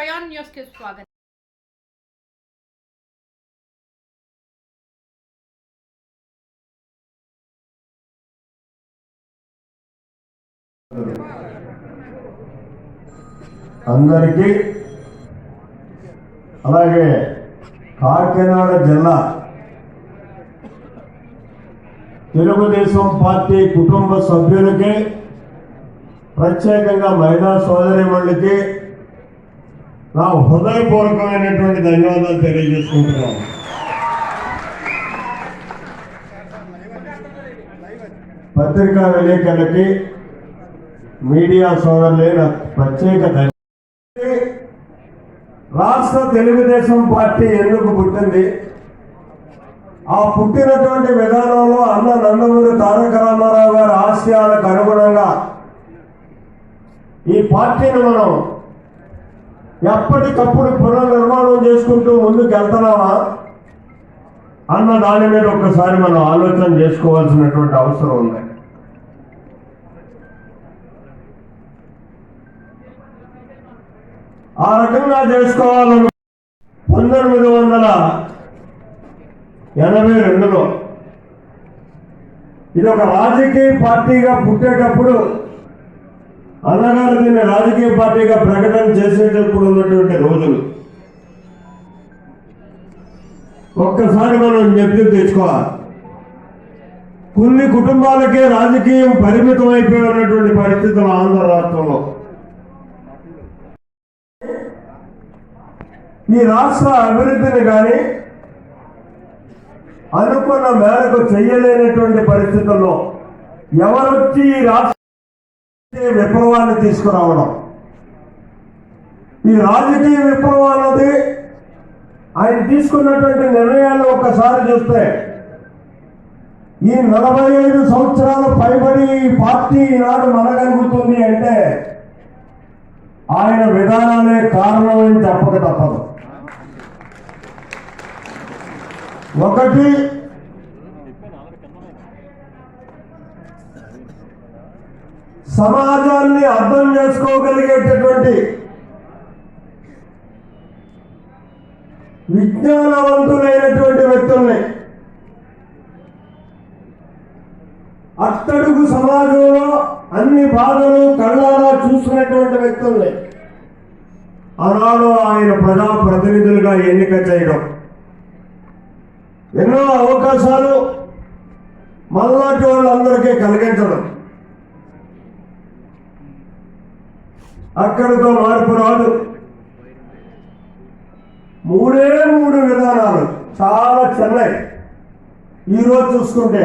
Prayan news కి స్వాగతం. అందరికీ అలాగే కాకినాడ జిల్లా తెలుగుదేశం పార్టీ కుటుంబ సభ్యులకి ప్రత్యేకంగా మహిళా సోదరిమణులకి నా హృదయపూర్వకమైనటువంటి ధన్యవాదాలు తెలియజేసుకుంటున్నాను. పత్రికా విలేకరులకి మీడియా సోదరులే నాకు ప్రత్యేక ధన్యవాదాలు. రాష్ట్ర తెలుగుదేశం పార్టీ ఎందుకు పుట్టింది? ఆ పుట్టినటువంటి విధానంలో అన్న నందమూరి తారక రామారావు గారి ఆశయాలకు అనుగుణంగా ఈ పార్టీని మనం ఎప్పటికప్పుడు పునర్నిర్మాణం చేసుకుంటూ ముందుకు వెళ్తున్నామా అన్న దాని మీద ఒక్కసారి మనం ఆలోచన చేసుకోవాల్సినటువంటి అవసరం ఉంది. ఆ రకంగా చేసుకోవాలని 1982లో ఇది ఒక రాజకీయ పార్టీగా పుట్టేటప్పుడు అన్నగారు దీన్ని రాజకీయ పార్టీగా ప్రకటన చేసేటప్పుడు ఉన్నటువంటి రోజులు ఒక్కసారి మనం జ్ఞప్తికి తెచ్చుకోవాలి. కొన్ని కుటుంబాలకే రాజకీయం పరిమితం అయిపోయి ఉన్నటువంటి పరిస్థితులు ఆంధ్ర రాష్ట్రంలో. ఈ రాష్ట్ర అభివృద్ధిని కానీ అనుకున్న మేరకు చెయ్యలేనటువంటి పరిస్థితుల్లో ఎవరొచ్చి ఈ రాష్ట్ర విప్లవాన్ని తీసుకురావడం, ఈ రాజకీయ విప్లవం అన్నది ఆయన తీసుకున్నటువంటి నిర్ణయాలు ఒక్కసారి చూస్తే ఈ 45 సంవత్సరాల పైబడి ఈ పార్టీ ఈనాడు మనగలుగుతుంది అంటే ఆయన విధానాలే కారణమని చెప్పక తప్పదు. ఒకటి, సమాజాన్ని అర్థం చేసుకోగలిగేటటువంటి విజ్ఞానవంతులైనటువంటి వ్యక్తుల్ని, అట్టడుగు సమాజంలో అన్ని బాధలు కళ్ళారా చూసుకునేటువంటి వ్యక్తుల్ని ఆనాడు ఆయన ప్రజాప్రతినిధులుగా ఎన్నిక చేయడం, ఎన్నో అవకాశాలు మనలాంటి వాళ్ళందరికీ కలిగించడం, అక్కడితో మార్పు రాదు. 3 విధానాలు చాలా చిన్నవి. ఈరోజు చూసుకుంటే